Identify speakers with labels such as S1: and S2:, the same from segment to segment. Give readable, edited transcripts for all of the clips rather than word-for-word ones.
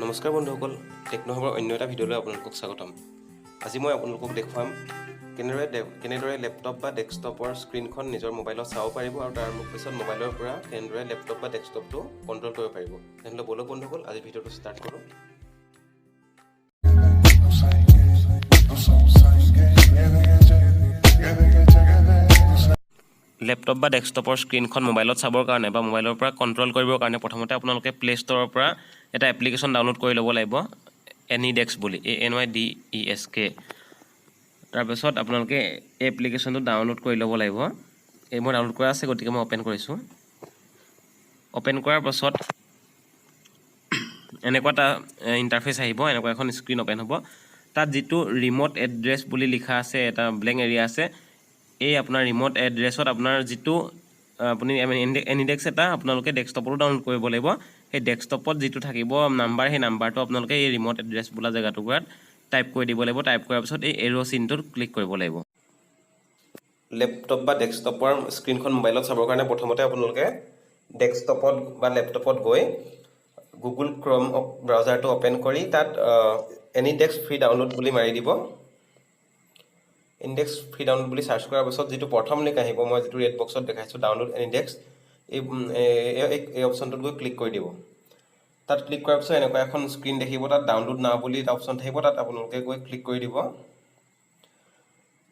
S1: নমস্কাৰ বন্ধুসকল, টেকন'হবৰ অন্য এটা ভিডিঅ'লৈ আপোনালোকক স্বাগতম। আজি মই আপোনালোকক দেখুৱাম কেনেদৰে লেপটপ বা ডেস্কটপৰ স্ক্ৰীনখন নিজৰ মোবাইলত চাব পাৰিব আৰু তাৰ পিছত মোবাইলৰ পৰা কেনেদৰে লেপটপ বা ডেস্কটপটো কণ্ট্ৰল কৰিব পাৰিব। তেনেহ'লে বলক বন্ধুসকল, আজি ভিডিঅ'টো ষ্টাৰ্ট কৰোঁ। লেপটপ বা ডেস্কটপৰ স্ক্ৰীনখন মোবাইলত চাবৰ কাৰণে বা মোবাইলৰ পৰা কণ্ট্ৰল কৰিবৰ কাৰণে প্ৰথমতে আপোনালোকে প্লে ষ্ট'ৰৰ পৰা এটা এপ্লিকেশ্যন ডাউনলোড কৰি ল'ব লাগিব, AnyDesk বুলি, ANYDESK। তাৰপিছত আপোনালোকে এই এপ্লিকেশ্যনটো ডাউনলোড কৰি ল'ব লাগিব। এই মই ডাউনলোড কৰা আছে, গতিকে মই অ'পেন কৰিছোঁ। অ'পেন কৰাৰ পাছত এনেকুৱা এটা ইণ্টাৰফেচ আহিব, এনেকুৱা এখন স্ক্ৰীন অ'পেন হ'ব। তাত যিটো ৰিম'ট এড্ৰেছ বুলি লিখা আছে, এটা ব্লেংক এৰিয়া আছে। এই আপোনাৰ ৰিম'ট এড্ৰেছত আপোনাৰ যিটো আপুনি AnyDesk এটা আপোনালোকে ডেস্কটপতো ডাউনলোড কৰিব লাগিব। সেই ডেস্কটপত যিটো থাকিব নাম্বাৰ, সেই নাম্বাৰটো আপোনালোকে এই ৰিম'ট এড্ৰেছ বোলা জেগাটুকুৰাত টাইপ কৰি দিব লাগিব। টাইপ কৰাৰ পিছত এই এৰ' চিনটোত ক্লিক কৰিব লাগিব। লেপটপ বা ডেস্কটপৰ স্ক্ৰীনখন মোবাইলত চাবৰ কাৰণে প্ৰথমতে আপোনালোকে ডেস্কটপত বা লেপটপত গৈ গুগল ক্ৰম ব্ৰাউজাৰটো অ'পেন কৰি তাত AnyDesk ফ্ৰী ডাউনলোড বুলি মাৰি দিব। AnyDesk ফ্ৰী ডাউনলোড বুলি চাৰ্চ কৰাৰ পাছত যিটো প্ৰথম লিংক আহিব, মই যিটো ৰেড বক্সত দেখাইছোঁ ডাউনলোড AnyDesk, এই অপশ্যনটোত গৈ ক্লিক কৰি দিব। তাত ক্লিক কৰাৰ পিছত এনেকুৱা এখন স্ক্ৰীন দেখিব, তাত ডাউনলোড নাও বুলি এটা অপশ্যন থাকিব, তাত আপোনালোকে গৈ ক্লিক কৰি দিব।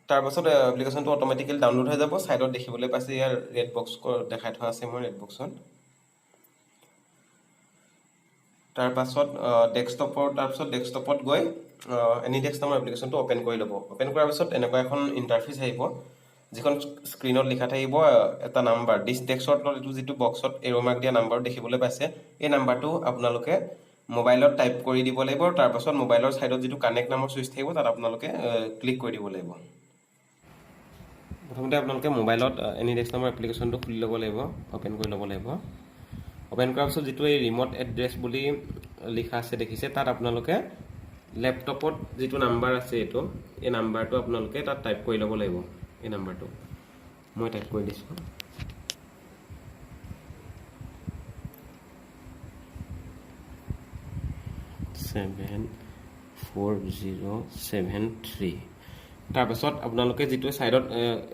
S1: তাৰপাছত এপ্লিকেশ্যনটো অট'মেটিকেলি ডাউনলোড হৈ যাব। ছাইডত দেখিবলৈ পাইছে ইয়াৰ ৰেড বক্স দেখাই থোৱা আছে মই ৰেড বক্সত। তাৰপাছত ডেস্কটপত গৈ AnyDesk নামৰ এপ্লিকেশ্যনটো অ'পেন কৰি ল'ব। অ'পেন কৰাৰ পিছত এনেকুৱা এখন ইণ্টাৰফেচ আহিব, যিখন স্ক্ৰীনত লিখা থাকিব এটা নাম্বাৰ। দিছ ডেস্কৰ তলত এইটো যিটো বক্সত এৰ' মাৰ্ক দিয়া নাম্বাৰ দেখিবলৈ পাইছে, এই নাম্বাৰটো আপোনালোকে মোবাইলত টাইপ কৰি দিব লাগিব। আৰু তাৰপাছত মোবাইলৰ ছাইডত যিটো কানেক্ট নামৰ ছুইচ থাকিব, তাত আপোনালোকে ক্লিক কৰি দিব লাগিব। প্ৰথমতে আপোনালোকে মোবাইলত AnyDesk নামৰ এপ্লিকেশ্যনটো খুলি ল'ব লাগিব, অ'পেন কৰি ল'ব লাগিব। অ'পেন কৰাৰ পিছত যিটো এই ৰিম'ট এড্ৰেছ বুলি লিখা আছে দেখিছে, তাত আপোনালোকে লেপটপত যিটো নাম্বাৰ আছে এই নাম্বাৰটো আপোনালোকে তাত টাইপ কৰি ল'ব লাগিব। এই নাম্বাৰটো মই টাইপ কৰি দিছোঁ। ছেভেন 4073। তাৰপাছত আপোনালোকে যিটো ছাইডত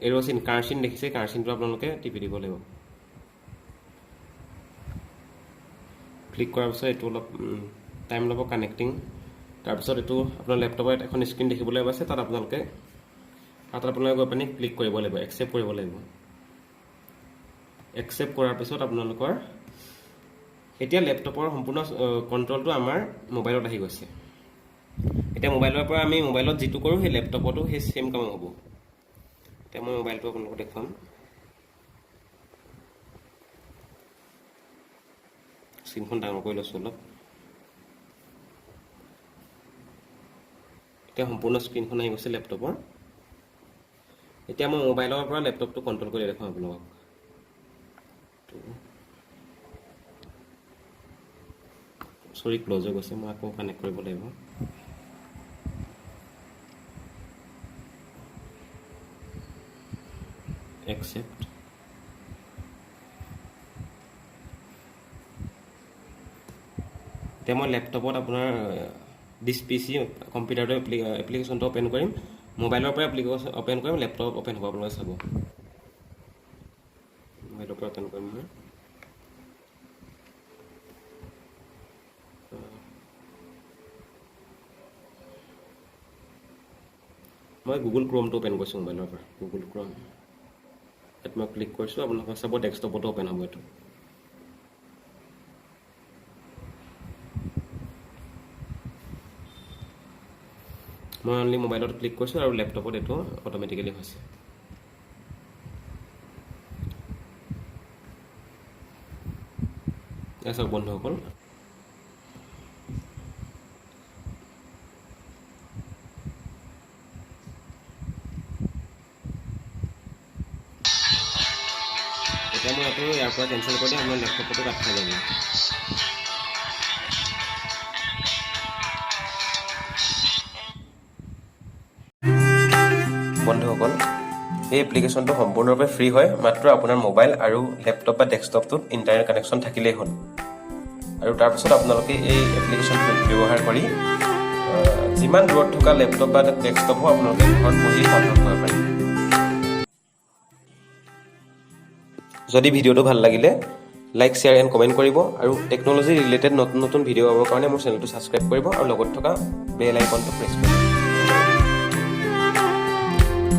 S1: এৰ' চিন কাৰ চিন দেখিছে, কাৰ চিনটো আপোনালোকে টিপি দিব লাগিব। ক্লিক কৰাৰ পিছত এইটো অলপ টাইম ল'ব কানেক্টিং। তাৰপিছত এইটো আপোনাৰ লেপটপত এখন স্ক্ৰীন দেখিবলৈ পাইছে, তাত আপোনালোকে গৈ পিনি ক্লিক কৰিব লাগিব, একচেপ্ট কৰিব লাগিব। একচেপ্ট কৰাৰ পিছত আপোনালোকৰ এতিয়া লেপটপৰ সম্পূৰ্ণ কণ্ট্ৰলটো আমাৰ মোবাইলত আহি গৈছে। এতিয়া মোবাইলৰ পৰা আমি মোবাইলত যিটো কৰোঁ, সেই লেপটপতো সেই ছেম কাম হ'ব। এতিয়া মই মোবাইলটো আপোনালোকক দেখুৱাম। স্ক্ৰীনখন ডাঙৰ কৰি লৈছোঁ অলপ। এতিয়া সম্পূৰ্ণ স্ক্ৰীনখন আহি গৈছে লেপটপৰ। এতিয়া মই মোবাইলৰ পৰা লেপটপটো কণ্ট্ৰল কৰি দেখুৱাম আপোনালোকক। চৰি, ক্ল'জ হৈ গৈছে, মই আকৌ কানেক্ট কৰিব লাগিব। একচেপ্ট। এতিয়া মই লেপটপত আপোনাৰ দিছ PC কম্পিউটাৰটো এপ্লিকেশ্যনটো অ'পেন কৰিম, মোবাইলৰ পৰা এপ্লিকেশ্যন অ'পেন কৰিম, লেপটপ অ'পেন হ'ব। আপোনালোকে চাব, মোবাইলৰ পৰা অ'পেন কৰিম মই গুগল ক্ৰমটো অ'পেন কৰিছোঁ মোবাইলৰ পৰা। গুগল ক্ৰম ইয়াত মই ক্লিক কৰিছোঁ। আপোনালোকে চাব ডেস্কটপতো অ'পেন হ'ব এইটো। মই অনলি মোবাইলত ক্লিক কৰিছোঁ আৰু লেপটপত এইটো অট'মেটিকেলি হৈছে। চাওক বন্ধুসকল, এতিয়া মই এইটো ইয়াৰ পৰা কেঞ্চেল কৰি দিম, আপোনাৰ লেপটপতো কাট খাই যাব। বন্ধুসকল, এই এপ্লিকেশ্যনটো সম্পূৰ্ণৰূপে ফ্ৰী হয়, মাত্ৰ আপোনাৰ মোবাইল আৰু লেপটপ বা ডেস্কটপটোত ইণ্টাৰনেট কানেকশ্যন থাকিলেই হ'ল। আৰু আৰু তাৰ পিছত আপোনালোকে এই এপ্লিকেশ্যনটো ব্যৱহাৰ কৰি যিমান দূৰত থকা লেপটপ বা ডেস্কটপো আপোনালোকে ঘৰত বহি কণ্ট্ৰল কৰিব পাৰিব। যদি ভিডিঅ'টো ভাল লাগিলে লাইক শ্বেয়াৰ এণ্ড কমেণ্ট কৰিব আৰু টেকন'লজি ৰিলেটেড নতুন নতুন ভিডিঅ' পাবৰ কাৰণে মোৰ চেনেলটো ছাবস্ক্ৰাইব কৰিব আৰু লগত থকা বেল আইকনটো প্ৰেছ কৰিব।